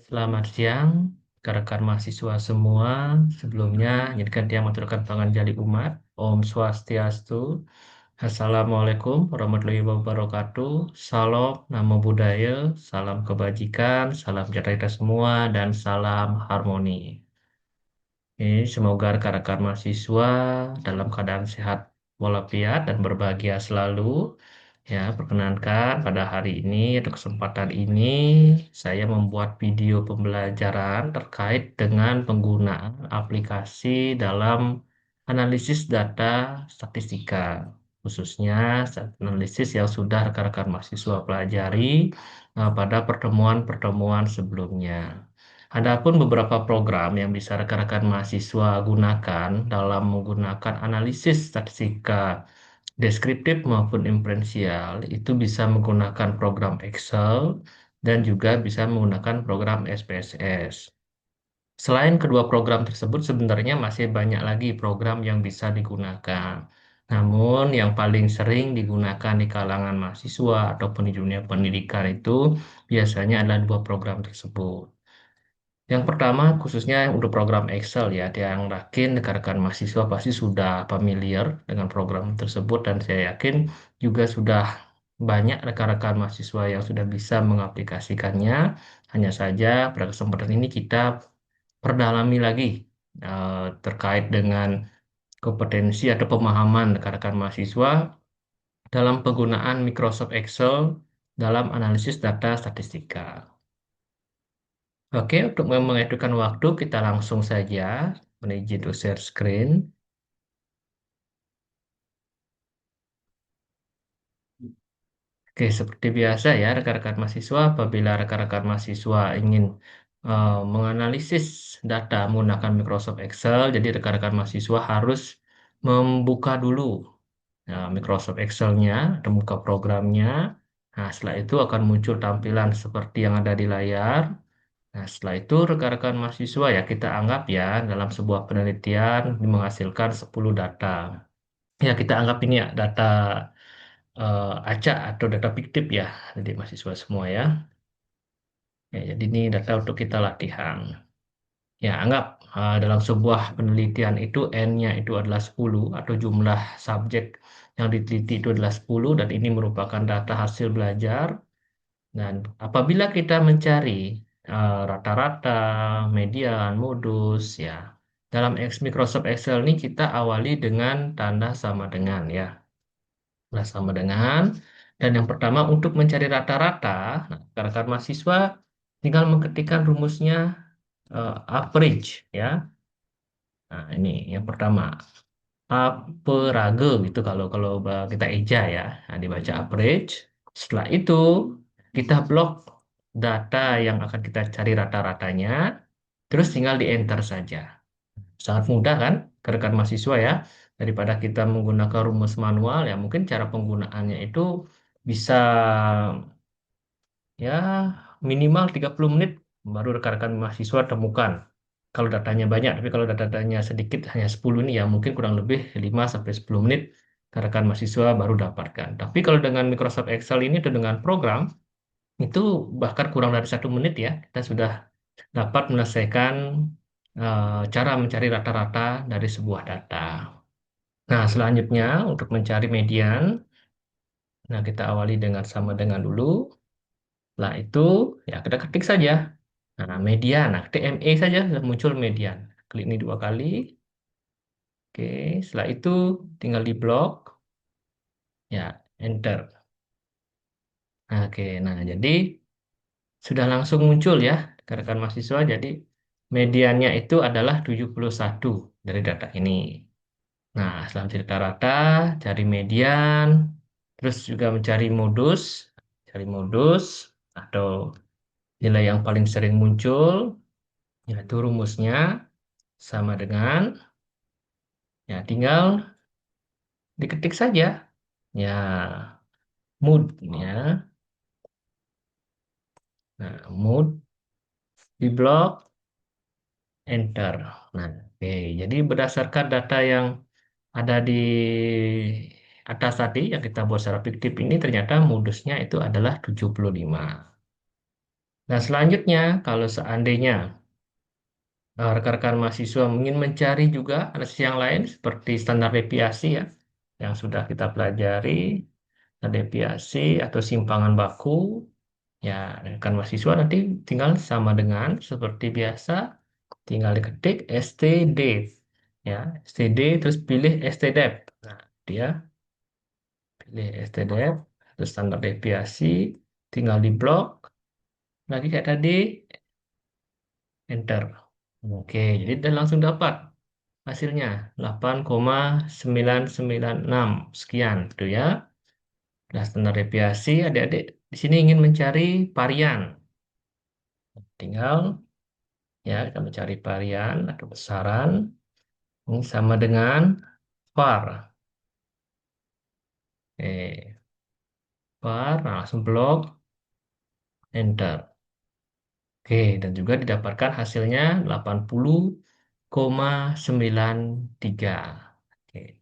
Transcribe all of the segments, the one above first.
Selamat siang, rekan-rekan mahasiswa semua. Sebelumnya, izinkan dia mengaturkan tangan jali umat. Om Swastiastu. Assalamualaikum warahmatullahi wabarakatuh. Salam, namo buddhaya, salam kebajikan, salam sejahtera kita semua, dan salam harmoni. Semoga rekan-rekan mahasiswa dalam keadaan sehat walafiat dan berbahagia selalu. Ya, perkenankan pada hari ini atau kesempatan ini saya membuat video pembelajaran terkait dengan penggunaan aplikasi dalam analisis data statistika, khususnya analisis yang sudah rekan-rekan mahasiswa pelajari pada pertemuan-pertemuan sebelumnya. Adapun beberapa program yang bisa rekan-rekan mahasiswa gunakan dalam menggunakan analisis statistika deskriptif maupun inferensial itu bisa menggunakan program Excel dan juga bisa menggunakan program SPSS. Selain kedua program tersebut, sebenarnya masih banyak lagi program yang bisa digunakan. Namun, yang paling sering digunakan di kalangan mahasiswa ataupun di dunia pendidikan itu biasanya adalah dua program tersebut. Yang pertama, khususnya untuk program Excel ya, yang yakin rekan-rekan mahasiswa pasti sudah familiar dengan program tersebut dan saya yakin juga sudah banyak rekan-rekan mahasiswa yang sudah bisa mengaplikasikannya. Hanya saja pada kesempatan ini kita perdalami lagi terkait dengan kompetensi atau pemahaman rekan-rekan mahasiswa dalam penggunaan Microsoft Excel dalam analisis data statistika. Oke, untuk mengedukkan waktu, kita langsung saja menuju to share screen. Oke, seperti biasa ya, rekan-rekan mahasiswa, apabila rekan-rekan mahasiswa ingin menganalisis data menggunakan Microsoft Excel, jadi rekan-rekan mahasiswa harus membuka dulu Microsoft Excel-nya, atau buka programnya. Nah, setelah itu akan muncul tampilan seperti yang ada di layar. Nah, setelah itu rekan-rekan mahasiswa ya kita anggap ya dalam sebuah penelitian menghasilkan 10 data. Ya kita anggap ini ya data acak atau data fiktif ya, jadi mahasiswa semua ya. Ya, jadi ini data untuk kita latihan. Ya, anggap dalam sebuah penelitian itu N-nya itu adalah 10 atau jumlah subjek yang diteliti itu adalah 10 dan ini merupakan data hasil belajar. Dan apabila kita mencari rata-rata, median, modus, ya, dalam Microsoft Excel ini kita awali dengan tanda sama dengan, ya, nah sama dengan. Dan yang pertama untuk mencari rata-rata, nah, rekan-rekan mahasiswa tinggal mengetikkan rumusnya average, ya. Nah ini yang pertama, average gitu kalau kalau kita eja ya, nah, dibaca average. Setelah itu kita blok data yang akan kita cari rata-ratanya, terus tinggal di enter saja. Sangat mudah kan, ke rekan mahasiswa ya. Daripada kita menggunakan rumus manual ya, mungkin cara penggunaannya itu bisa ya minimal 30 menit baru rekan-rekan mahasiswa temukan. Kalau datanya banyak, tapi kalau datanya sedikit hanya 10 ini ya mungkin kurang lebih 5 sampai 10 menit rekan mahasiswa baru dapatkan. Tapi kalau dengan Microsoft Excel ini atau dengan program itu bahkan kurang dari 1 menit ya kita sudah dapat menyelesaikan cara mencari rata-rata dari sebuah data. Nah, selanjutnya untuk mencari median, nah kita awali dengan sama dengan dulu. Setelah itu ya kita ketik saja. Nah, median, nah ketik ME saja sudah muncul median. Klik ini 2 kali. Oke, setelah itu tinggal di blok, ya enter. Nah, oke, nah jadi sudah langsung muncul ya rekan mahasiswa. Jadi mediannya itu adalah 71 dari data ini. Nah, setelah cerita rata, cari median, terus juga mencari modus, cari modus atau nilai yang paling sering muncul, yaitu rumusnya sama dengan, ya tinggal diketik saja, ya mood, ya, nah mood di blok, enter. Nah, oke, jadi berdasarkan data yang ada di atas tadi yang kita buat secara fiktif ini ternyata modusnya itu adalah 75. Nah, selanjutnya kalau seandainya rekan-rekan mahasiswa ingin mencari juga analisis yang lain seperti standar deviasi ya, yang sudah kita pelajari, standar deviasi atau simpangan baku, ya rekan mahasiswa nanti tinggal sama dengan seperti biasa, tinggal diketik std, ya std terus pilih stdep. Nah, dia pilih stdep, terus standar deviasi, tinggal di blok, lagi kayak tadi, enter. Oke, jadi dan langsung dapat hasilnya 8,996 sekian gitu ya. Nah, standar deviasi adik-adik di sini ingin mencari varian. Tinggal ya kita mencari varian atau besaran ini sama dengan var. Var, nah, langsung blok, enter. Oke, dan juga didapatkan hasilnya 80,93. Oke.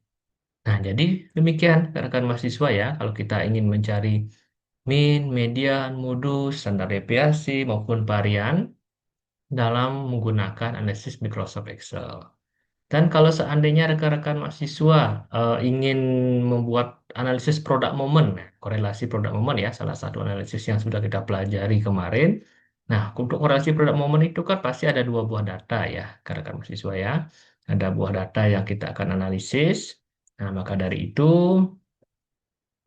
Nah, jadi demikian rekan mahasiswa ya, kalau kita ingin mencari min, median, modus, standar deviasi, maupun varian dalam menggunakan analisis Microsoft Excel. Dan kalau seandainya rekan-rekan mahasiswa ingin membuat analisis produk momen, nah, korelasi produk momen ya, salah satu analisis yang sudah kita pelajari kemarin. Nah, untuk korelasi produk momen itu kan pasti ada dua buah data ya, rekan-rekan mahasiswa ya. Ada buah data yang kita akan analisis. Nah, maka dari itu,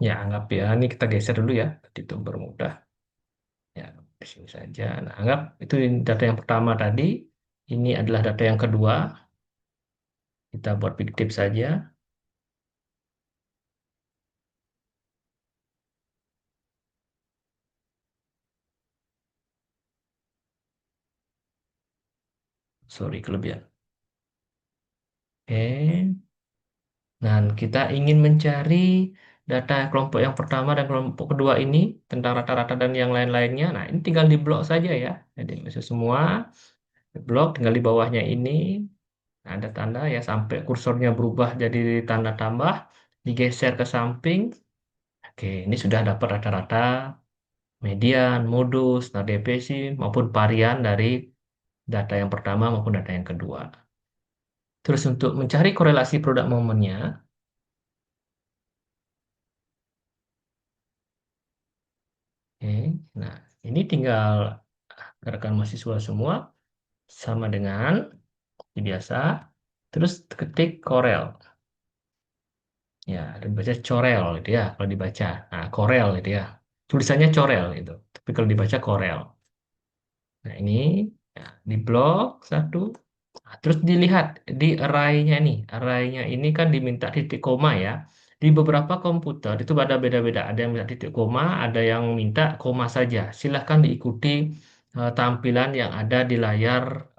ya anggap ya, ini kita geser dulu ya, itu bermudah. Ya, di sini saja. Nah, anggap itu data yang pertama tadi, ini adalah data yang kedua. Kita buat fiktif saja. Sorry, kelebihan. Oke. Dan kita ingin mencari data kelompok yang pertama dan kelompok kedua ini tentang rata-rata dan yang lain-lainnya. Nah, ini tinggal di blok saja ya. Jadi masuk semua di blok, tinggal di bawahnya ini ada tanda ya sampai kursornya berubah jadi tanda tambah, digeser ke samping. Oke, ini sudah dapat rata-rata, median, modus, nah deviasi maupun varian dari data yang pertama maupun data yang kedua. Terus untuk mencari korelasi produk momennya, oke, nah ini tinggal rekan mahasiswa semua sama dengan seperti biasa. Terus ketik Corel, ya, dan baca Corel gitu ya kalau dibaca. Nah, Corel gitu ya. Tulisannya Corel itu, tapi kalau dibaca Corel. Nah ini ya, di blok satu. Nah, terus dilihat di array-nya nih. Array-nya ini kan diminta titik koma ya. Di beberapa komputer itu ada beda-beda. Ada yang minta titik koma, ada yang minta koma saja. Silahkan diikuti tampilan yang ada di layar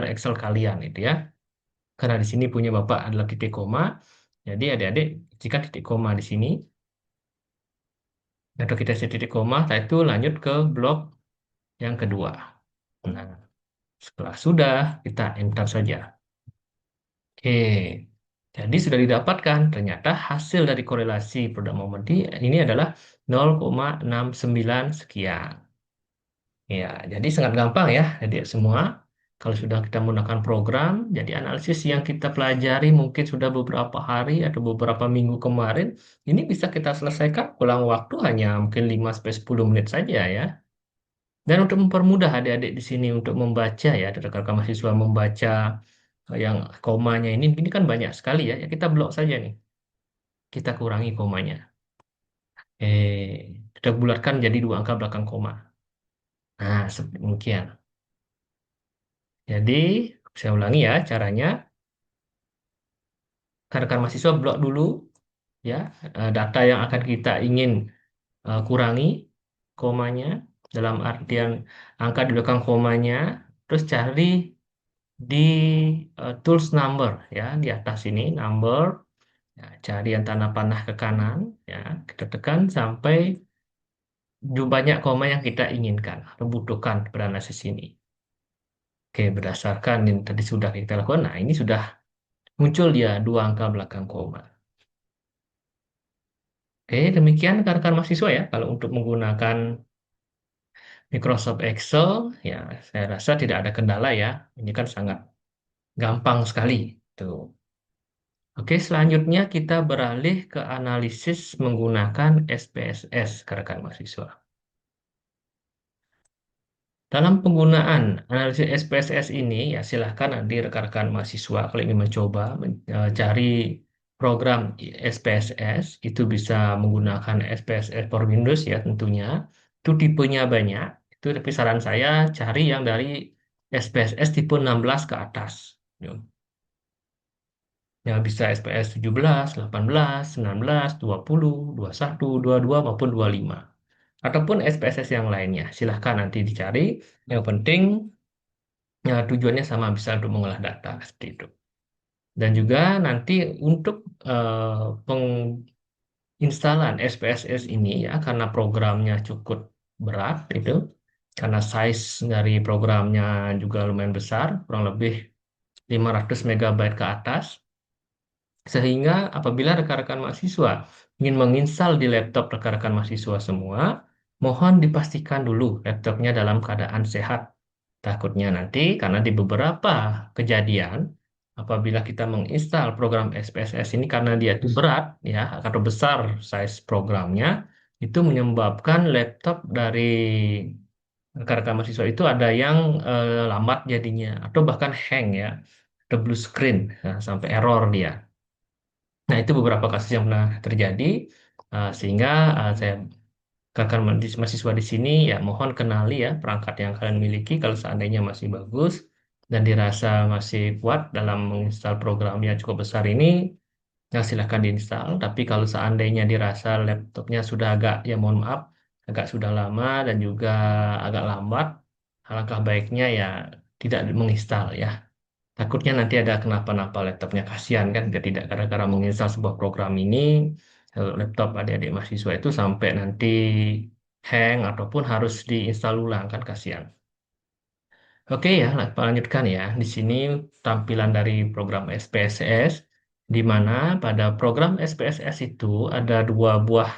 Excel kalian itu ya. Karena di sini punya Bapak adalah titik koma. Jadi adik-adik jika titik koma di sini atau kita set titik koma, setelah itu lanjut ke blok yang kedua. Nah, setelah sudah kita enter saja. Oke, jadi sudah didapatkan ternyata hasil dari korelasi produk Momenti ini adalah 0,69 sekian. Ya, jadi sangat gampang ya, jadi semua. Kalau sudah kita menggunakan program, jadi analisis yang kita pelajari mungkin sudah beberapa hari atau beberapa minggu kemarin, ini bisa kita selesaikan pulang waktu hanya mungkin 5 sampai 10 menit saja ya. Dan untuk mempermudah adik-adik di sini untuk membaca ya, rekan-rekan mahasiswa membaca yang komanya ini kan banyak sekali ya. Ya kita blok saja nih. Kita kurangi komanya. Kita bulatkan jadi dua angka belakang koma. Nah, demikian. Jadi, saya ulangi ya caranya. Rekan-rekan mahasiswa blok dulu ya data yang akan kita ingin kurangi komanya dalam artian angka di belakang komanya, terus cari di tools number ya di atas ini number. Ya, cari yang tanda panah ke kanan, ya, kita tekan sampai banyak koma yang kita inginkan atau butuhkan pada analisis ini. Oke, berdasarkan yang tadi sudah kita lakukan, nah ini sudah muncul dia dua angka belakang koma. Oke, demikian rekan-rekan mahasiswa ya, kalau untuk menggunakan Microsoft Excel, ya saya rasa tidak ada kendala ya. Ini kan sangat gampang sekali. Tuh. Oke, selanjutnya kita beralih ke analisis menggunakan SPSS, rekan mahasiswa. Dalam penggunaan analisis SPSS ini, ya silahkan nanti rekan-rekan mahasiswa kalau ingin mencoba cari program SPSS, itu bisa menggunakan SPSS for Windows ya tentunya. Itu tipenya banyak, itu tapi saran saya cari yang dari SPSS tipe 16 ke atas. Ya bisa SPS 17, 18, 19, 20, 21, 22 maupun 25. Ataupun SPSS yang lainnya. Silahkan nanti dicari. Yang penting ya, tujuannya sama bisa untuk mengolah data seperti itu. Dan juga nanti untuk penginstalan SPSS ini ya karena programnya cukup berat itu karena size dari programnya juga lumayan besar, kurang lebih 500 megabyte ke atas. Sehingga apabila rekan-rekan mahasiswa ingin menginstal di laptop rekan-rekan mahasiswa semua, mohon dipastikan dulu laptopnya dalam keadaan sehat. Takutnya nanti karena di beberapa kejadian, apabila kita menginstal program SPSS ini karena dia itu berat, ya, atau besar size programnya, itu menyebabkan laptop dari rekan-rekan mahasiswa itu ada yang lambat jadinya, atau bahkan hang ya, atau blue screen, nah, sampai error dia. Nah, itu beberapa kasus yang pernah terjadi, sehingga saya katakan mahasiswa di sini ya mohon kenali ya perangkat yang kalian miliki kalau seandainya masih bagus dan dirasa masih kuat dalam menginstal program yang cukup besar ini, ya silahkan diinstal. Tapi kalau seandainya dirasa laptopnya sudah agak, ya mohon maaf, agak sudah lama dan juga agak lambat, alangkah baiknya ya tidak menginstal ya. Takutnya nanti ada kenapa-napa laptopnya, kasihan kan, dia tidak gara-gara menginstal sebuah program ini, laptop adik-adik mahasiswa itu sampai nanti hang ataupun harus diinstal ulang kan kasihan. Oke ya, lanjutkan ya. Di sini tampilan dari program SPSS, di mana pada program SPSS itu ada dua buah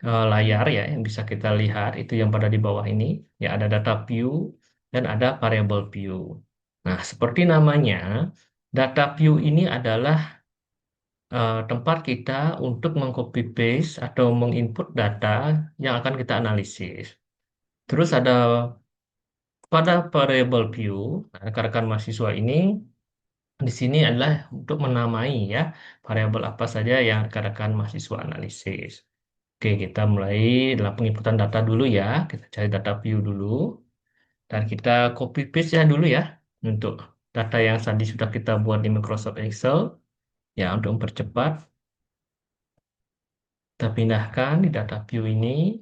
layar ya yang bisa kita lihat, itu yang pada di bawah ini, ya ada data view dan ada variable view. Nah, seperti namanya, data view ini adalah tempat kita untuk mengcopy paste atau menginput data yang akan kita analisis. Terus ada pada variable view, nah, rekan-rekan mahasiswa ini di sini adalah untuk menamai ya variabel apa saja yang rekan-rekan mahasiswa analisis. Oke, kita mulai dalam penginputan data dulu ya. Kita cari data view dulu dan kita copy paste ya dulu ya untuk data yang tadi sudah kita buat di Microsoft Excel ya untuk mempercepat. Kita pindahkan di data view ini.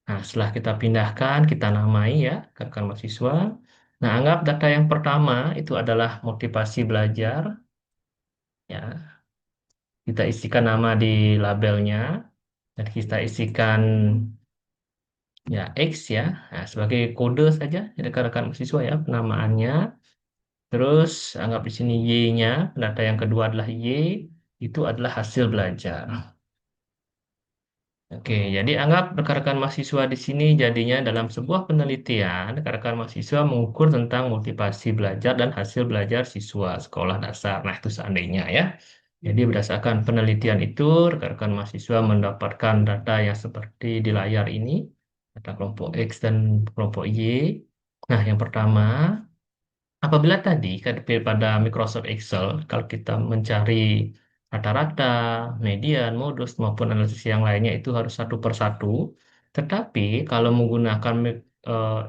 Nah, setelah kita pindahkan, kita namai ya, rekan mahasiswa. Nah, anggap data yang pertama itu adalah motivasi belajar. Ya, kita isikan nama di labelnya dan kita isikan ya X ya, nah, sebagai kode saja ya, rekan-rekan mahasiswa ya penamaannya. Terus anggap di sini Y-nya, data yang kedua adalah Y, itu adalah hasil belajar. Oke, jadi anggap rekan-rekan mahasiswa di sini jadinya dalam sebuah penelitian, rekan-rekan mahasiswa mengukur tentang motivasi belajar dan hasil belajar siswa sekolah dasar. Nah, itu seandainya ya. Jadi berdasarkan penelitian itu, rekan-rekan mahasiswa mendapatkan data yang seperti di layar ini, data kelompok X dan kelompok Y. Nah, yang pertama, apabila tadi kan pada Microsoft Excel, kalau kita mencari rata-rata, median, modus, maupun analisis yang lainnya itu harus satu per satu. Tetapi kalau menggunakan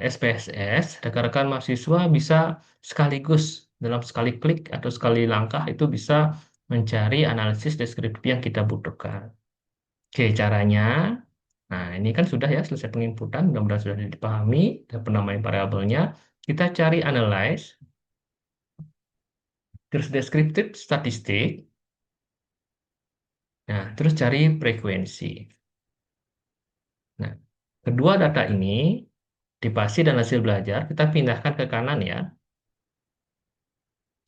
SPSS, rekan-rekan mahasiswa bisa sekaligus dalam sekali klik atau sekali langkah itu bisa mencari analisis deskriptif yang kita butuhkan. Oke, caranya. Nah, ini kan sudah ya selesai penginputan, mudah-mudahan sudah dipahami dan penambahan variabelnya. Kita cari analyze. Terus deskriptif statistik. Nah, terus cari frekuensi. Nah, kedua data ini, tipasi dan hasil belajar, kita pindahkan ke kanan ya.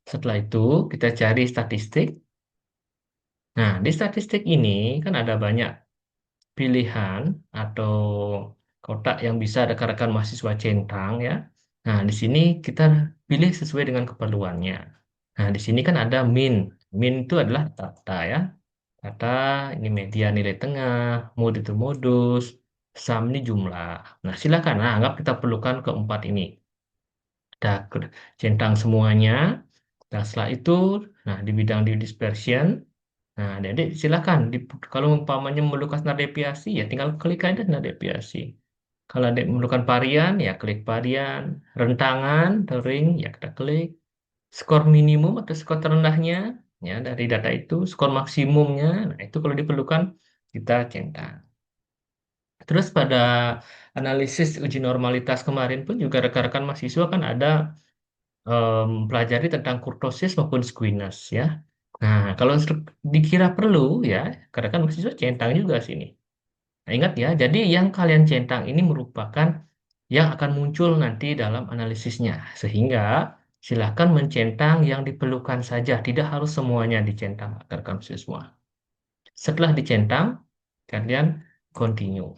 Setelah itu, kita cari statistik. Nah, di statistik ini kan ada banyak pilihan atau kotak yang bisa rekan-rekan mahasiswa centang ya. Nah, di sini kita pilih sesuai dengan keperluannya. Nah, di sini kan ada min. Min itu adalah data ya. Data ini media nilai tengah, mode itu modus, sum ini jumlah. Nah, silakan. Nah, anggap kita perlukan keempat ini. Kita centang semuanya. Nah, setelah itu, nah di bidang di dispersion, nah adik silakan. Kalau umpamanya memerlukan nada deviasi, ya tinggal klik aja nada deviasi. Kalau adik memerlukan varian, ya klik varian. Rentangan, atau ring, ya kita klik. Skor minimum atau skor terendahnya, ya dari data itu. Skor maksimumnya, nah itu kalau diperlukan, kita centang. Terus pada analisis uji normalitas kemarin pun juga rekan-rekan mahasiswa kan ada pelajari tentang kurtosis maupun squamous ya. Nah, kalau dikira perlu ya, karena kan mahasiswa centang juga sini. Nah, ingat ya, jadi yang kalian centang ini merupakan yang akan muncul nanti dalam analisisnya. Sehingga silakan mencentang yang diperlukan saja, tidak harus semuanya dicentang, rekan semua. Setelah dicentang, kalian continue.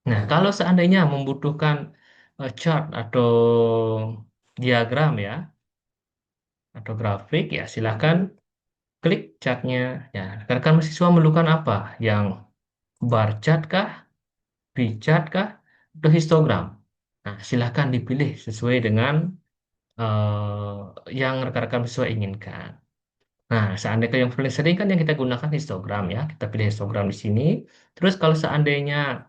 Nah, kalau seandainya membutuhkan chart atau diagram ya, atau grafik ya silakan klik chartnya. Ya, rekan mahasiswa memerlukan apa? Yang bar chart kah, pie chart kah, atau histogram? Nah, silakan dipilih sesuai dengan yang rekan-rekan mahasiswa inginkan. Nah, seandainya yang paling sering kan yang kita gunakan histogram ya, kita pilih histogram di sini. Terus kalau seandainya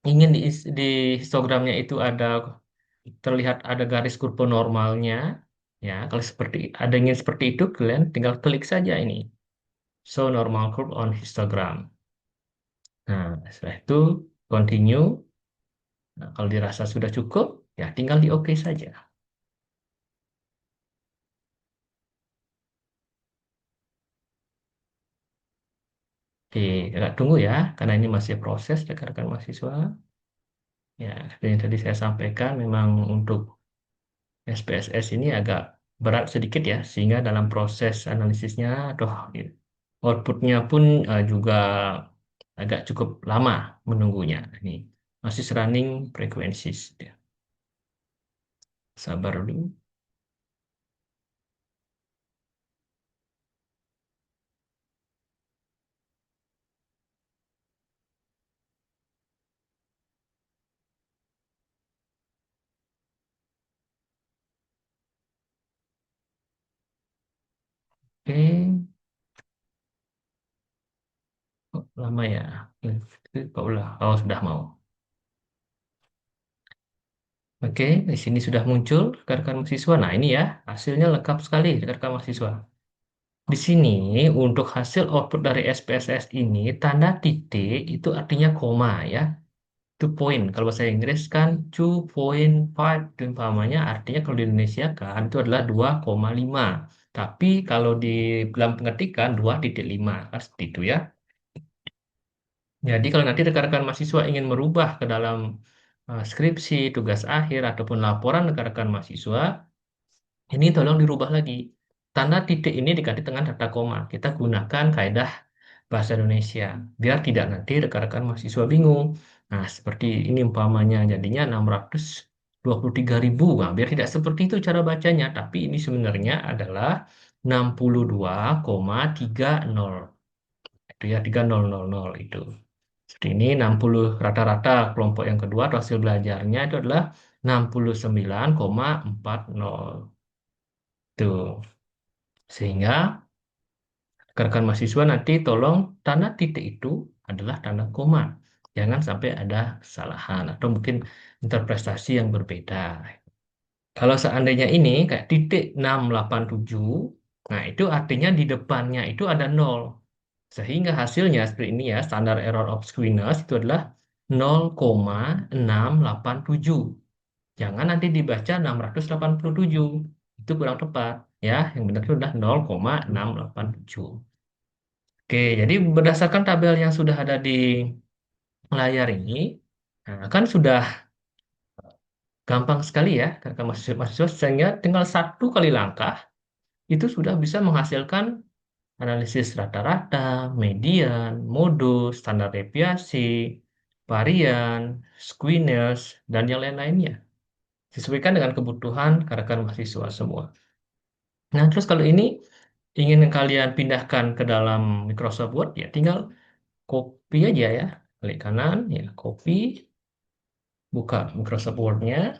ingin di histogramnya itu ada terlihat ada garis kurva normalnya, ya kalau seperti ada ingin seperti itu, kalian tinggal klik saja ini. Show normal curve on histogram. Nah, setelah itu continue. Nah, kalau dirasa sudah cukup, ya tinggal di OK saja. Oke, agak tunggu ya, karena ini masih proses rekan-rekan mahasiswa. Ya, seperti yang tadi saya sampaikan, memang untuk SPSS ini agak berat sedikit ya, sehingga dalam proses analisisnya, aduh, outputnya pun juga agak cukup lama menunggunya. Ini masih running frequencies. Ya. Sabar dulu. Oke. Kok lama ya. Kok ulah. Oh, sudah mau. Oke, di sini sudah muncul rekan-rekan mahasiswa. Nah, ini ya, hasilnya lengkap sekali rekan-rekan mahasiswa. Di sini, untuk hasil output dari SPSS ini, tanda titik itu artinya koma ya. Itu poin. Kalau bahasa Inggris kan 2.5. Itu umpamanya artinya kalau di Indonesia kan itu adalah 2,5. Tapi kalau di dalam pengetikan 2,5. Kan seperti itu ya. Jadi kalau nanti rekan-rekan mahasiswa ingin merubah ke dalam skripsi, tugas akhir, ataupun laporan rekan-rekan mahasiswa, ini tolong dirubah lagi. Tanda titik ini diganti dengan tanda koma. Kita gunakan kaidah bahasa Indonesia, biar tidak nanti rekan-rekan mahasiswa bingung. Nah, seperti ini umpamanya, jadinya 623.000. Nah, biar tidak seperti itu cara bacanya, tapi ini sebenarnya adalah 62,30. Itu ya, 3000 itu. Seperti ini 60 rata-rata kelompok yang kedua atau hasil belajarnya itu adalah 69,40. Tuh. Sehingga rekan mahasiswa nanti tolong tanda titik itu adalah tanda koma. Jangan sampai ada kesalahan atau mungkin interpretasi yang berbeda. Kalau seandainya ini kayak titik 687, nah itu artinya di depannya itu ada nol. Sehingga hasilnya seperti ini ya, standar error of squeeness itu adalah 0,687. Jangan nanti dibaca 687. Itu kurang tepat. Ya, yang benar itu adalah 0,687. Oke, jadi berdasarkan tabel yang sudah ada di layar ini, nah, kan sudah gampang sekali ya, karena mahasiswa sehingga tinggal satu kali langkah itu sudah bisa menghasilkan analisis rata-rata, median, modus, standar deviasi, varian, squamous, dan yang lain-lainnya. Disesuaikan dengan kebutuhan rekan mahasiswa semua. Nah, terus kalau ini ingin kalian pindahkan ke dalam Microsoft Word, ya tinggal copy aja ya. Klik kanan, ya copy, buka Microsoft Word-nya,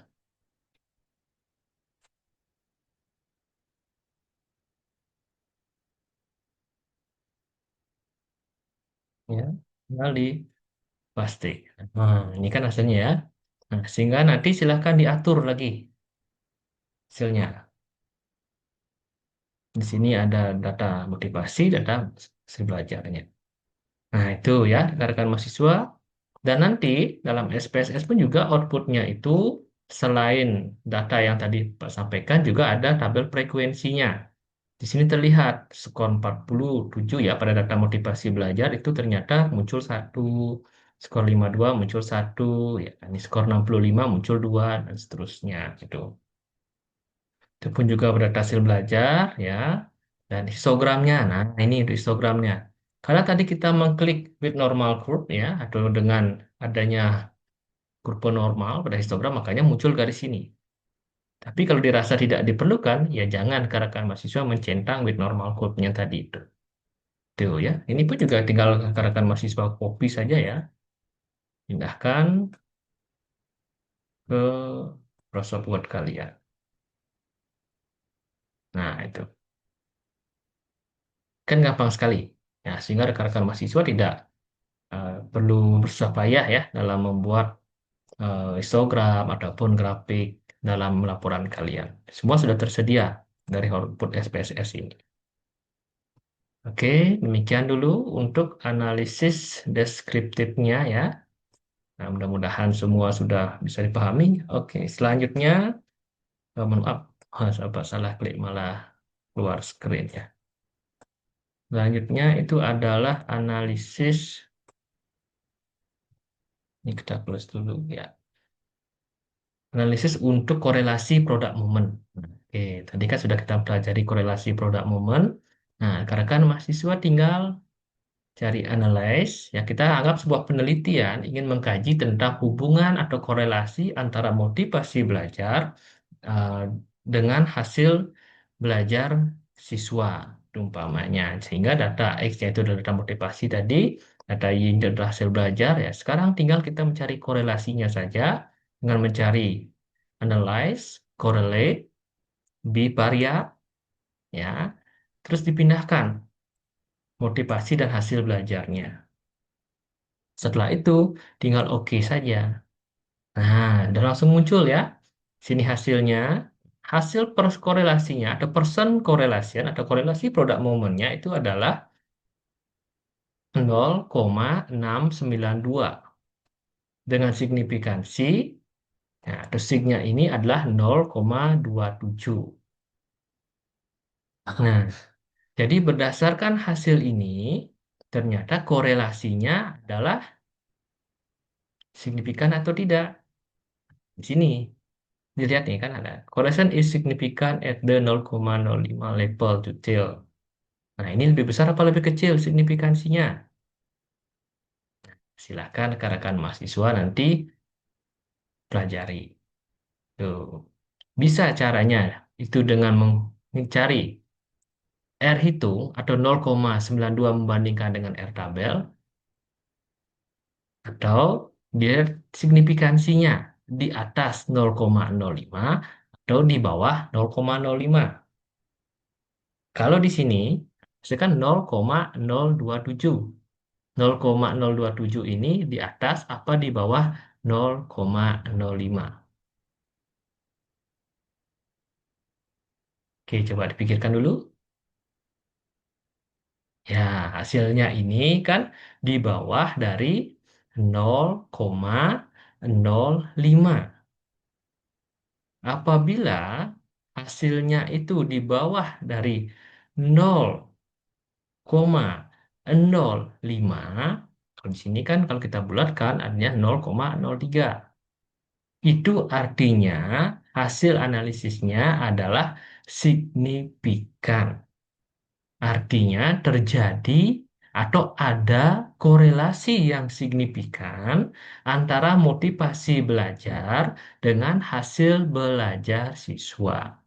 ya, tinggal di paste. Nah, ini kan hasilnya ya. Nah, sehingga nanti silahkan diatur lagi hasilnya. Di sini ada data motivasi, data hasil belajarnya. Nah, itu ya, rekan-rekan mahasiswa. Dan nanti dalam SPSS pun juga outputnya itu selain data yang tadi Pak sampaikan, juga ada tabel frekuensinya. Di sini terlihat skor 47 ya pada data motivasi belajar itu ternyata muncul satu, skor 52 muncul satu, ya, ini skor 65 muncul dua, dan seterusnya gitu. Itu pun juga berdata hasil belajar ya. Dan histogramnya, nah ini untuk histogramnya. Karena tadi kita mengklik with normal curve ya, atau dengan adanya kurva normal pada histogram, makanya muncul garis ini. Tapi kalau dirasa tidak diperlukan, ya jangan rekan mahasiswa mencentang with normal curve-nya tadi itu. Tuh ya, ini pun juga tinggal rekan mahasiswa copy saja ya, pindahkan ke Microsoft Word kalian. Nah itu kan gampang sekali. Ya, sehingga rekan-rekan mahasiswa tidak perlu bersusah payah ya dalam membuat histogram ataupun grafik dalam laporan kalian. Semua sudah tersedia dari output SPSS ini. Oke, demikian dulu untuk analisis deskriptifnya ya. Nah, mudah-mudahan semua sudah bisa dipahami. Oke, selanjutnya, mohon maaf, apa salah klik malah keluar screen ya. Selanjutnya itu adalah analisis, ini kita close dulu ya. Analisis untuk korelasi produk momen. Oke, tadi kan sudah kita pelajari korelasi produk momen. Nah, karena kan mahasiswa tinggal cari analyze, ya kita anggap sebuah penelitian ingin mengkaji tentang hubungan atau korelasi antara motivasi belajar eh, dengan hasil belajar siswa, umpamanya. Sehingga data X yaitu data motivasi tadi, data Y itu adalah hasil belajar, ya sekarang tinggal kita mencari korelasinya saja dengan mencari analyze, correlate, bivariate, ya, terus dipindahkan motivasi dan hasil belajarnya. Setelah itu, tinggal oke saja. Nah, dan langsung muncul ya. Sini hasilnya. Hasil korelasinya atau persen korelasian atau korelasi produk momennya itu adalah 0,692. Dengan signifikansi, nah, atau signya ini adalah 0,27. Nah, jadi berdasarkan hasil ini, ternyata korelasinya adalah signifikan atau tidak. Di sini. Dilihat nih kan ada correlation is significant at the 0,05 level detail. Nah, ini lebih besar apa lebih kecil signifikansinya? Silakan rekan-rekan mahasiswa nanti pelajari. Tuh. Bisa caranya itu dengan mencari R hitung atau 0,92 membandingkan dengan R tabel, atau dia signifikansinya di atas 0,05 atau di bawah 0,05. Kalau di sini, misalkan 0,027. 0,027 ini di atas apa di bawah 0,05. Oke, coba dipikirkan dulu. Ya, hasilnya ini kan di bawah dari 0,05. Apabila hasilnya itu di bawah dari 0,05, kalau di sini kan kalau kita bulatkan artinya 0,03. Itu artinya hasil analisisnya adalah signifikan. Artinya terjadi atau ada korelasi yang signifikan antara motivasi belajar dengan hasil belajar siswa.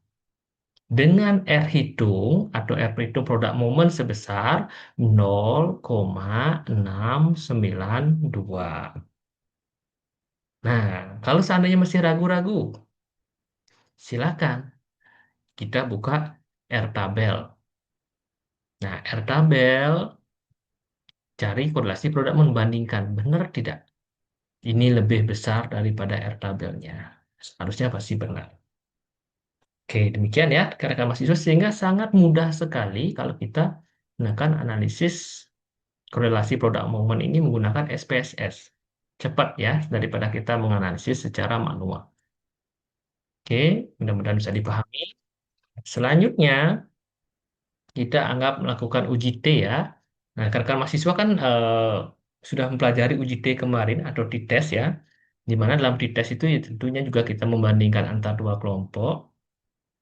Dengan R hitung atau R hitung produk momen sebesar 0,692. Nah, kalau seandainya masih ragu-ragu, silakan kita buka R tabel. Nah, R tabel cari korelasi produk membandingkan. Benar tidak? Ini lebih besar daripada R tabelnya. Harusnya pasti benar. Oke, demikian ya rekan-rekan mahasiswa sehingga sangat mudah sekali kalau kita menggunakan analisis korelasi produk momen ini menggunakan SPSS. Cepat ya daripada kita menganalisis secara manual. Oke, mudah-mudahan bisa dipahami. Selanjutnya, kita anggap melakukan uji T ya. Nah, rekan-rekan mahasiswa kan sudah mempelajari uji T kemarin atau di tes ya. Di mana dalam di tes itu ya tentunya juga kita membandingkan antar dua kelompok.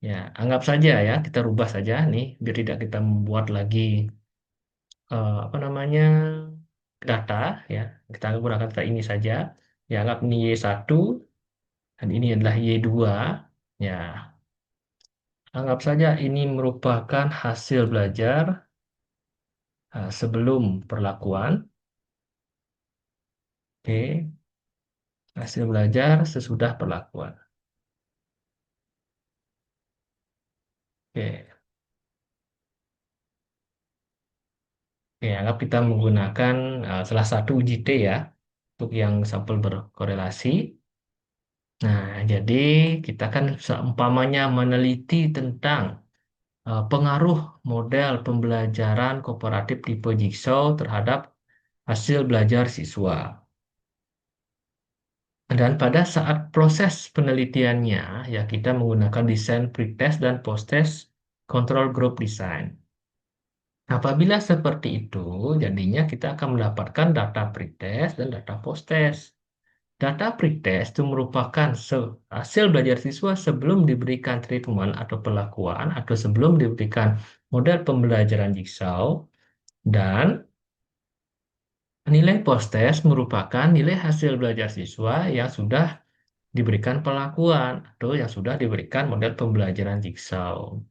Ya, anggap saja ya, kita rubah saja nih, biar tidak kita membuat lagi apa namanya data ya. Kita gunakan data ini saja. Ya, anggap ini Y1 dan ini adalah Y2. Ya, anggap saja ini merupakan hasil belajar sebelum perlakuan. Oke, hasil belajar sesudah perlakuan. Oke, oke, anggap kita menggunakan salah satu uji T ya untuk yang sampel berkorelasi. Nah, jadi kita kan seumpamanya meneliti tentang pengaruh model pembelajaran kooperatif tipe Jigsaw terhadap hasil belajar siswa. Dan pada saat proses penelitiannya, ya kita menggunakan desain pretest dan posttest control group design. Apabila seperti itu, jadinya kita akan mendapatkan data pretest dan data posttest. Data pretest itu merupakan hasil belajar siswa sebelum diberikan treatment atau perlakuan atau sebelum diberikan model pembelajaran Jigsaw dan nilai post-test merupakan nilai hasil belajar siswa yang sudah diberikan perlakuan atau yang sudah diberikan model pembelajaran Jigsaw.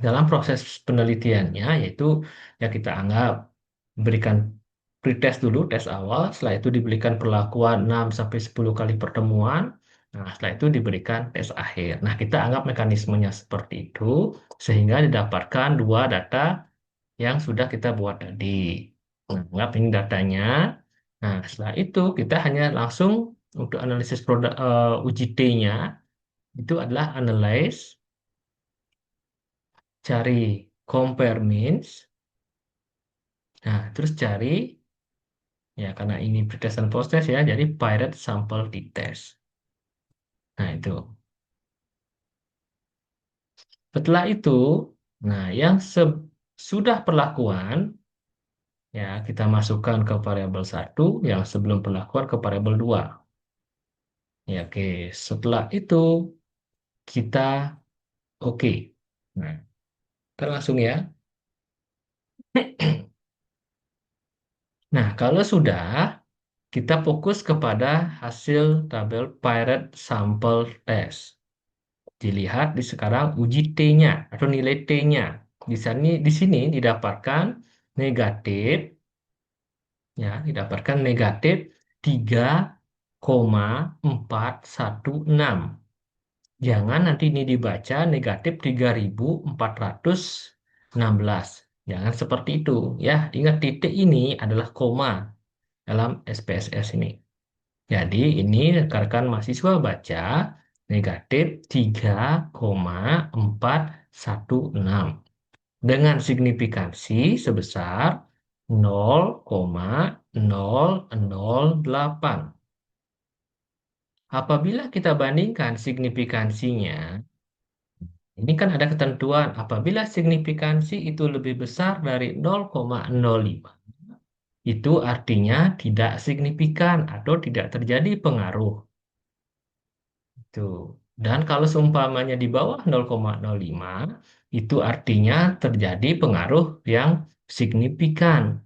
Dalam proses penelitiannya, yaitu ya kita anggap berikan pretest dulu, tes awal, setelah itu diberikan perlakuan 6-10 kali pertemuan, nah setelah itu diberikan tes akhir. Nah, kita anggap mekanismenya seperti itu, sehingga didapatkan dua data yang sudah kita buat tadi. Nah, anggap ini datanya. Nah, setelah itu kita hanya langsung untuk analisis produk uji T-nya itu adalah analyze, cari compare means, nah terus cari ya karena ini pretest dan posttest ya, jadi pirate sample t-test. Nah itu. Setelah itu, nah yang sudah perlakuan ya kita masukkan ke variabel 1, yang sebelum perlakuan ke variabel 2. Ya oke, setelah itu kita oke. Nah, kita langsung ya. Nah, kalau sudah, kita fokus kepada hasil tabel Pirate Sample Test. Dilihat di sekarang uji T-nya atau nilai T-nya. Di sini didapatkan negatif, ya, didapatkan negatif 3,416. Jangan nanti ini dibaca negatif 3.416. Jangan seperti itu, ya. Ingat titik ini adalah koma dalam SPSS ini. Jadi ini rekan-rekan mahasiswa baca negatif 3,416 dengan signifikansi sebesar 0,008. Apabila kita bandingkan signifikansinya, ini kan ada ketentuan apabila signifikansi itu lebih besar dari 0,05, itu artinya tidak signifikan atau tidak terjadi pengaruh. Itu. Dan kalau seumpamanya di bawah 0,05, itu artinya terjadi pengaruh yang signifikan.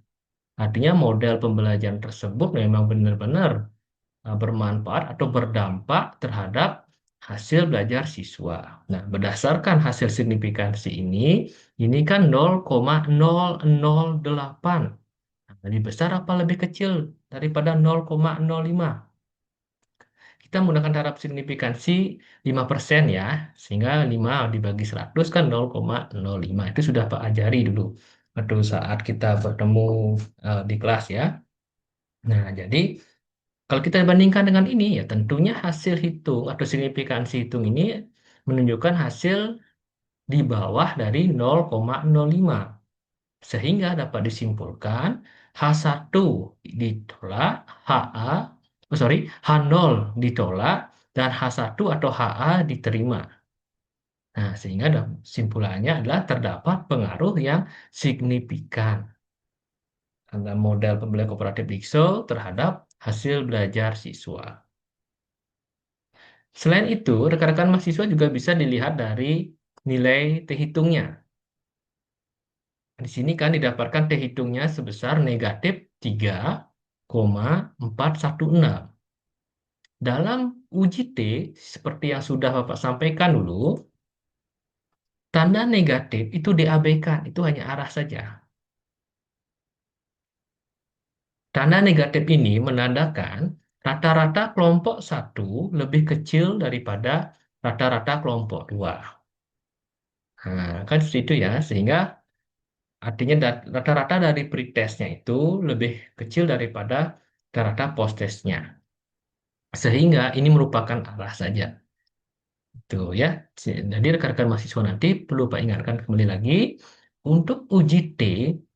Artinya model pembelajaran tersebut memang benar-benar bermanfaat atau berdampak terhadap hasil belajar siswa. Nah, berdasarkan hasil signifikansi ini kan 0,008. Nah, lebih besar apa lebih kecil daripada 0,05? Kita menggunakan taraf signifikansi 5% ya, sehingga 5 dibagi 100 kan 0,05. Itu sudah Pak ajari dulu waktu saat kita bertemu di kelas ya. Nah, jadi kalau kita bandingkan dengan ini, ya tentunya hasil hitung atau signifikansi hitung ini menunjukkan hasil di bawah dari 0,05. Sehingga dapat disimpulkan H1 ditolak, H0 ditolak, dan H1 atau HA diterima. Nah, sehingga simpulannya adalah terdapat pengaruh yang signifikan antara model pembelajaran kooperatif Dikso terhadap hasil belajar siswa. Selain itu, rekan-rekan mahasiswa juga bisa dilihat dari nilai T hitungnya. Di sini kan didapatkan T hitungnya sebesar negatif 3,416. Dalam uji T, seperti yang sudah Bapak sampaikan dulu, tanda negatif itu diabaikan, itu hanya arah saja. Tanda negatif ini menandakan rata-rata kelompok 1 lebih kecil daripada rata-rata kelompok 2. Nah, kan seperti itu ya, sehingga artinya rata-rata dari pretestnya itu lebih kecil daripada rata-rata post-testnya. Sehingga ini merupakan arah saja. Itu ya. Jadi rekan-rekan mahasiswa nanti perlu Pak ingatkan kembali lagi, untuk uji T,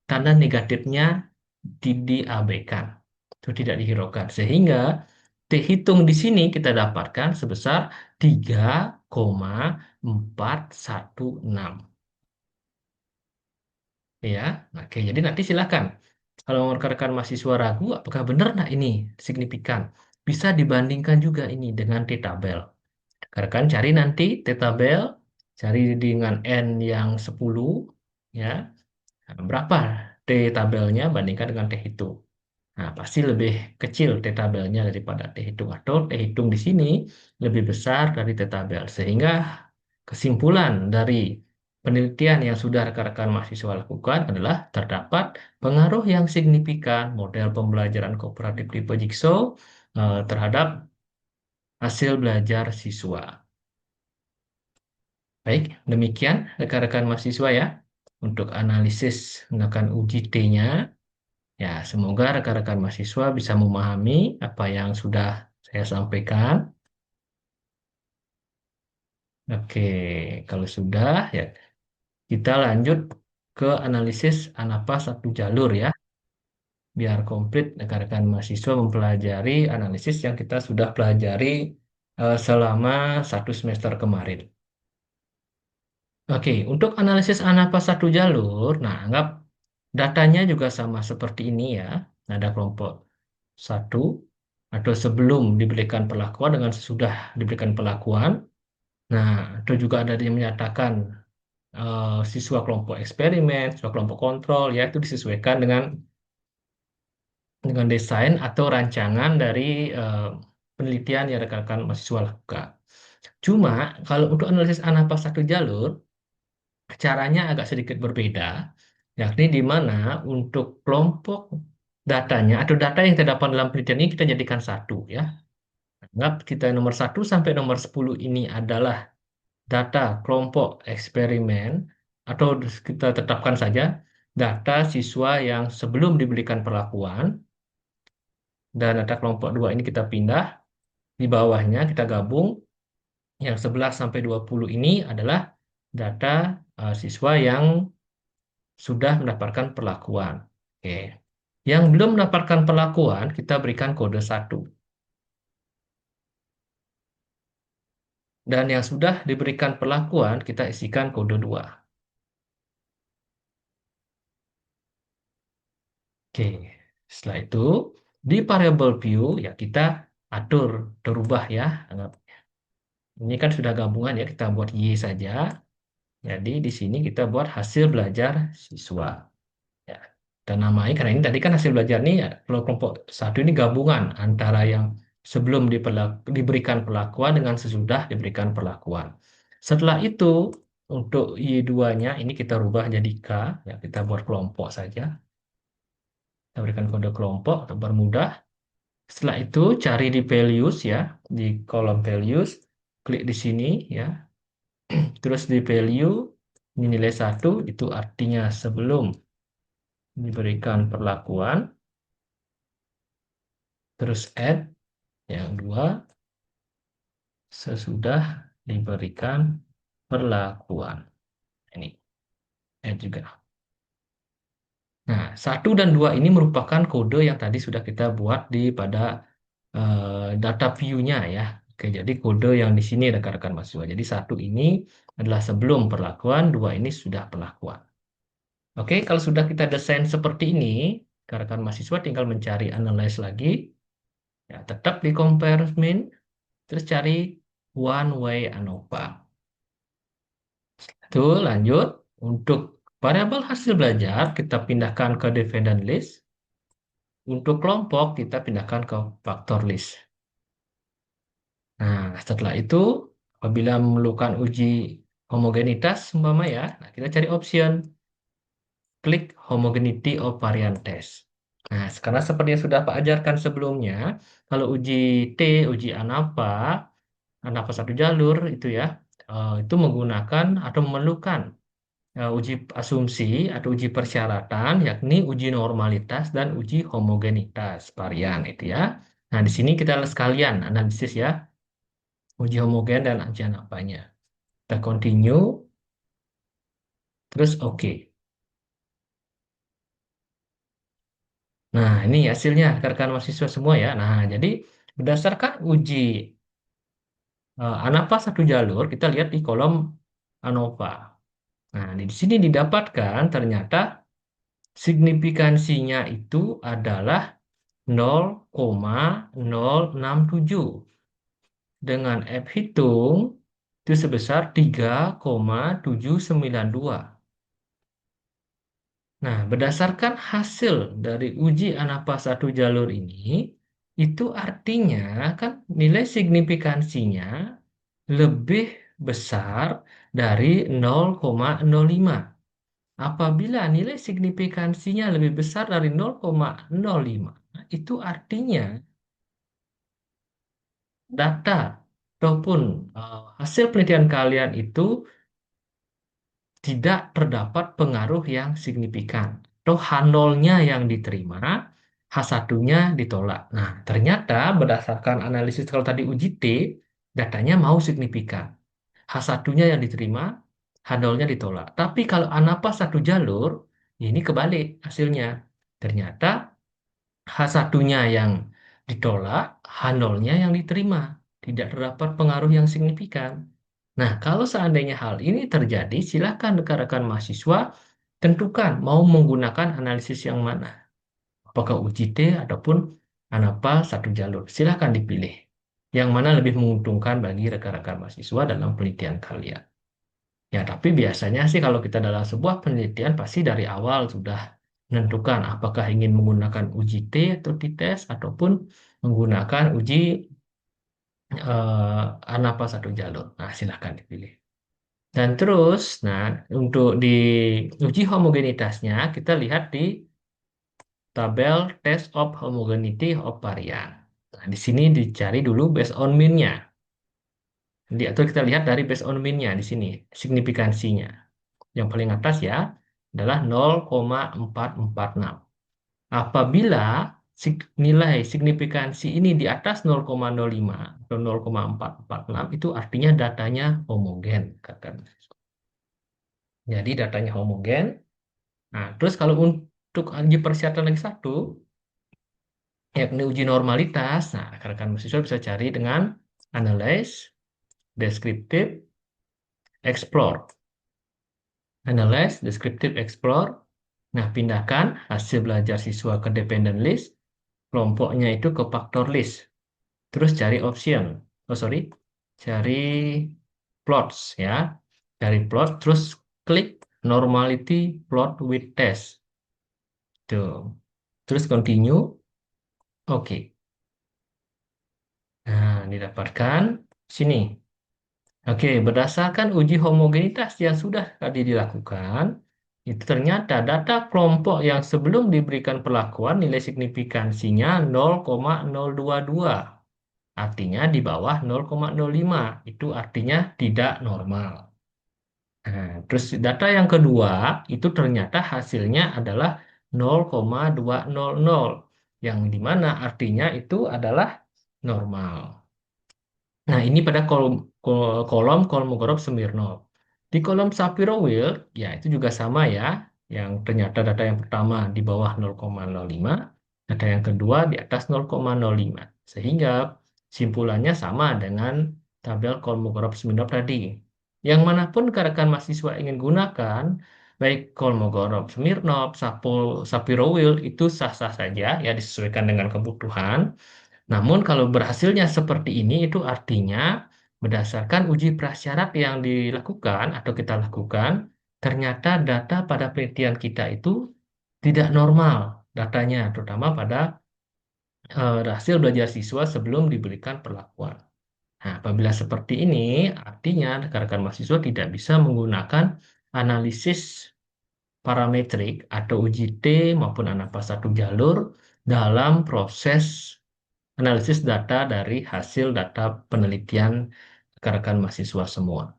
tanda negatifnya diabaikan. Itu tidak dihiraukan. Sehingga T hitung di sini kita dapatkan sebesar 3,416. Ya, oke. Jadi nanti silakan. Kalau rekan-rekan mahasiswa ragu, apakah benar nah ini signifikan? Bisa dibandingkan juga ini dengan T-tabel. Rekan cari nanti T-tabel, cari dengan N yang 10, ya. Nah, berapa T-tabelnya bandingkan dengan T-hitung. Nah, pasti lebih kecil T-tabelnya daripada T-hitung. Atau T-hitung di sini lebih besar dari T-tabel. Sehingga kesimpulan dari penelitian yang sudah rekan-rekan mahasiswa lakukan adalah terdapat pengaruh yang signifikan model pembelajaran kooperatif tipe Jigsaw terhadap hasil belajar siswa. Baik, demikian rekan-rekan mahasiswa ya untuk analisis menggunakan uji T-nya. Ya, semoga rekan-rekan mahasiswa bisa memahami apa yang sudah saya sampaikan. Oke, kalau sudah ya kita lanjut ke analisis ANAPA satu jalur ya. Biar komplit rekan-rekan mahasiswa mempelajari analisis yang kita sudah pelajari selama 1 semester kemarin. Oke, untuk analisis ANAPA satu jalur, nah anggap datanya juga sama seperti ini ya. Ada kelompok 1 atau sebelum diberikan perlakuan dengan sesudah diberikan perlakuan. Nah, itu juga ada yang menyatakan siswa kelompok eksperimen, siswa kelompok kontrol, ya itu disesuaikan dengan desain atau rancangan dari penelitian yang rekan-rekan mahasiswa lakukan. Cuma kalau untuk analisis ANAPA satu jalur, caranya agak sedikit berbeda, yakni di mana untuk kelompok datanya atau data yang terdapat dalam penelitian ini kita jadikan satu ya. Anggap kita nomor 1 sampai nomor 10 ini adalah data kelompok eksperimen atau kita tetapkan saja data siswa yang sebelum diberikan perlakuan dan data kelompok 2 ini kita pindah di bawahnya kita gabung yang 11 sampai 20 ini adalah data siswa yang sudah mendapatkan perlakuan. Oke. Yang belum mendapatkan perlakuan kita berikan kode 1. Dan yang sudah diberikan perlakuan, kita isikan kode 2. Oke, setelah itu, di variable view, ya kita atur, terubah ya. Ini kan sudah gabungan ya, kita buat Y saja. Jadi di sini kita buat hasil belajar siswa. Ya, Kita namai karena ini tadi kan hasil belajar nih kalau kelompok satu ini gabungan antara yang sebelum diberikan perlakuan dengan sesudah diberikan perlakuan. Setelah itu untuk Y2-nya ini kita rubah jadi K, ya kita buat kelompok saja. Kita berikan kode kelompok untuk bermudah. Setelah itu cari di values ya, di kolom values, klik di sini ya. Terus di value ini nilai 1 itu artinya sebelum diberikan perlakuan, terus add yang dua sesudah diberikan perlakuan. Ini add juga. Nah, 1 dan 2 ini merupakan kode yang tadi sudah kita buat di pada data view-nya ya. Oke, jadi kode yang di sini rekan-rekan mahasiswa. Jadi 1 ini adalah sebelum perlakuan, 2 ini sudah perlakuan. Oke, kalau sudah kita desain seperti ini, rekan-rekan mahasiswa tinggal mencari analyze lagi. Ya, tetap di compare min, terus cari one way ANOVA. Itu lanjut. Untuk variabel hasil belajar, kita pindahkan ke dependent list. Untuk kelompok, kita pindahkan ke factor list. Nah, setelah itu, apabila memerlukan uji homogenitas, umpama ya, nah kita cari option, klik homogeneity of variant test. Nah, karena seperti yang sudah Pak ajarkan sebelumnya, kalau uji T, uji ANAVA satu jalur itu ya, itu menggunakan atau memerlukan uji asumsi atau uji persyaratan, yakni uji normalitas dan uji homogenitas varian itu ya. Nah, di sini kita sekalian analisis ya, uji homogen dan uji ANAVA-nya. Kita continue, terus oke. Nah, ini hasilnya rekan-rekan mahasiswa semua ya. Nah, jadi berdasarkan uji ANAVA satu jalur, kita lihat di kolom ANOVA. Nah, di sini didapatkan ternyata signifikansinya itu adalah 0,067 dengan F hitung itu sebesar 3,792. Nah, berdasarkan hasil dari uji ANAVA satu jalur ini, itu artinya kan nilai signifikansinya lebih besar dari 0,05. Apabila nilai signifikansinya lebih besar dari 0,05, itu artinya data ataupun hasil penelitian kalian itu tidak terdapat pengaruh yang signifikan. Atau H0-nya yang diterima, H1-nya ditolak. Nah, ternyata berdasarkan analisis kalau tadi uji T, datanya mau signifikan. H1-nya yang diterima, H0-nya ditolak. Tapi kalau ANAVA satu jalur, ini kebalik hasilnya. Ternyata H1-nya yang ditolak, H0-nya yang diterima. Tidak terdapat pengaruh yang signifikan. Nah, kalau seandainya hal ini terjadi, silakan rekan-rekan mahasiswa tentukan mau menggunakan analisis yang mana. Apakah uji T ataupun ANAVA satu jalur. Silakan dipilih. Yang mana lebih menguntungkan bagi rekan-rekan mahasiswa dalam penelitian kalian. Ya, tapi biasanya sih kalau kita dalam sebuah penelitian pasti dari awal sudah menentukan apakah ingin menggunakan uji T atau T-test ataupun menggunakan uji ANAVA satu jalur. Nah, silakan dipilih. Dan terus, nah untuk di uji homogenitasnya kita lihat di tabel test of homogeneity of varian. Nah, di sini dicari dulu based on mean-nya. Atau kita lihat dari based on mean-nya di sini, signifikansinya. Yang paling atas ya adalah 0,446. Apabila nilai signifikansi ini di atas 0,05 atau 0,446 itu artinya datanya homogen. Jadi datanya homogen. Nah, terus kalau untuk uji persyaratan lagi satu, yakni uji normalitas, nah rekan-rekan mahasiswa bisa cari dengan analyze, descriptive, explore. Analyze, descriptive, explore. Nah, pindahkan hasil belajar siswa ke dependent list, kelompoknya itu ke factor list. Terus cari option. Oh, sorry. Cari plots ya. Cari plot, terus klik normality plot with test. Tuh. Terus continue. Oke. Nah, didapatkan sini. Oke, berdasarkan uji homogenitas yang sudah tadi dilakukan, itu ternyata data kelompok yang sebelum diberikan perlakuan nilai signifikansinya 0,022. Artinya di bawah 0,05. Itu artinya tidak normal. Nah, terus data yang kedua itu ternyata hasilnya adalah 0,200, yang dimana artinya itu adalah normal. Nah, ini pada kolom Kolmogorov Smirnov. Di kolom Shapiro-Wilk, ya itu juga sama ya. Yang ternyata data yang pertama di bawah 0,05, data yang kedua di atas 0,05. Sehingga simpulannya sama dengan tabel Kolmogorov Smirnov tadi. Yang manapun rekan mahasiswa ingin gunakan, baik Kolmogorov Smirnov, Shapiro-Wilk itu sah-sah saja ya disesuaikan dengan kebutuhan. Namun kalau berhasilnya seperti ini itu artinya berdasarkan uji prasyarat yang dilakukan atau kita lakukan, ternyata data pada penelitian kita itu tidak normal datanya, terutama pada hasil belajar siswa sebelum diberikan perlakuan. Nah, apabila seperti ini, artinya rekan-rekan mahasiswa tidak bisa menggunakan analisis parametrik atau uji T maupun ANAPA satu jalur dalam proses analisis data dari hasil data penelitian rekan-rekan mahasiswa semua.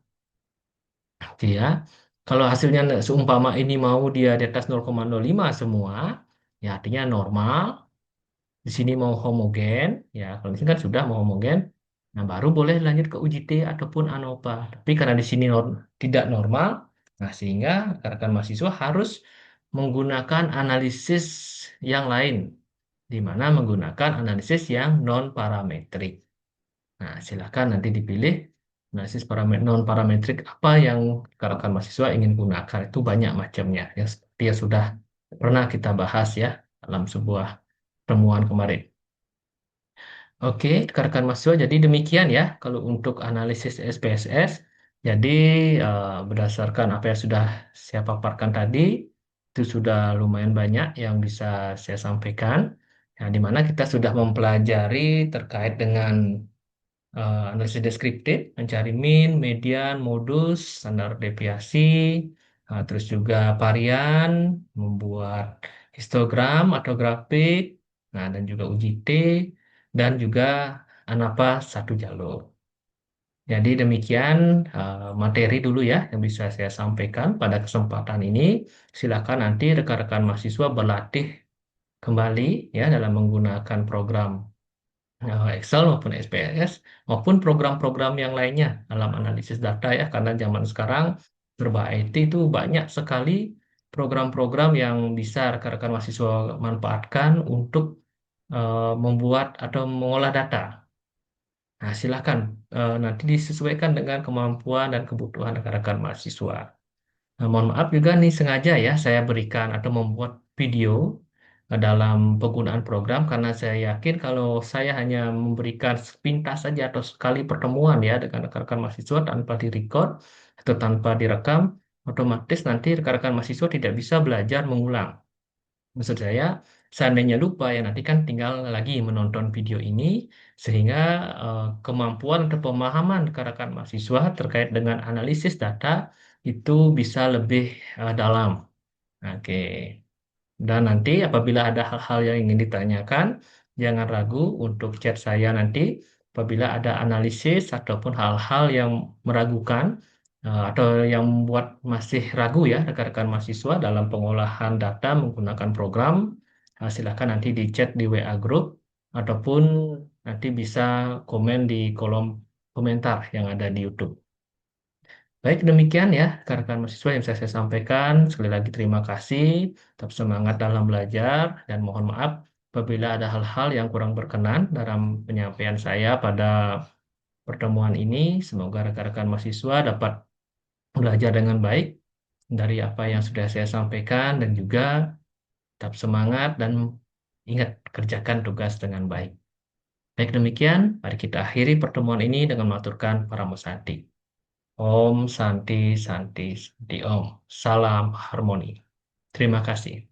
Oke ya. Kalau hasilnya seumpama ini mau dia di atas 0,05 semua, ya artinya normal. Di sini mau homogen, ya kalau di sini kan sudah mau homogen, nah baru boleh lanjut ke uji T ataupun ANOVA. Tapi karena di sini tidak normal, nah sehingga rekan-rekan mahasiswa harus menggunakan analisis yang lain, di mana menggunakan analisis yang non-parametrik. Nah, silakan nanti dipilih analisis non parametrik apa yang rekan-rekan mahasiswa ingin gunakan. Itu banyak macamnya yang seperti yang sudah pernah kita bahas ya dalam sebuah pertemuan kemarin. Oke, rekan-rekan mahasiswa, jadi demikian ya kalau untuk analisis SPSS. Jadi berdasarkan apa yang sudah saya paparkan tadi, itu sudah lumayan banyak yang bisa saya sampaikan. Ya, di mana kita sudah mempelajari terkait dengan analisis deskriptif, mencari mean, median, modus, standar deviasi, terus juga varian, membuat histogram atau grafik, nah dan juga uji T, dan juga ANAPA satu jalur. Jadi demikian materi dulu ya yang bisa saya sampaikan pada kesempatan ini. Silakan nanti rekan-rekan mahasiswa berlatih kembali ya dalam menggunakan program Excel maupun SPSS maupun program-program yang lainnya dalam analisis data ya, karena zaman sekarang serba IT itu banyak sekali program-program yang bisa rekan-rekan mahasiswa manfaatkan untuk membuat atau mengolah data. Nah, silakan nanti disesuaikan dengan kemampuan dan kebutuhan rekan-rekan mahasiswa. Nah, mohon maaf juga nih sengaja ya saya berikan atau membuat video dalam penggunaan program karena saya yakin kalau saya hanya memberikan sepintas saja atau sekali pertemuan ya dengan rekan-rekan mahasiswa tanpa direcord atau tanpa direkam, otomatis nanti rekan-rekan mahasiswa tidak bisa belajar mengulang. Maksud saya, seandainya lupa ya nanti kan tinggal lagi menonton video ini sehingga kemampuan atau pemahaman rekan-rekan mahasiswa terkait dengan analisis data itu bisa lebih dalam. Oke. Dan nanti apabila ada hal-hal yang ingin ditanyakan, jangan ragu untuk chat saya nanti apabila ada analisis ataupun hal-hal yang meragukan atau yang membuat masih ragu ya rekan-rekan mahasiswa dalam pengolahan data menggunakan program, silakan nanti di chat di WA Group ataupun nanti bisa komen di kolom komentar yang ada di YouTube. Baik, demikian ya rekan-rekan mahasiswa yang saya sampaikan. Sekali lagi terima kasih, tetap semangat dalam belajar, dan mohon maaf apabila ada hal-hal yang kurang berkenan dalam penyampaian saya pada pertemuan ini. Semoga rekan-rekan mahasiswa dapat belajar dengan baik dari apa yang sudah saya sampaikan dan juga tetap semangat dan ingat kerjakan tugas dengan baik. Baik demikian, mari kita akhiri pertemuan ini dengan mengaturkan Paramo Santi. Om Santi Santi Santi Om. Salam harmoni. Terima kasih.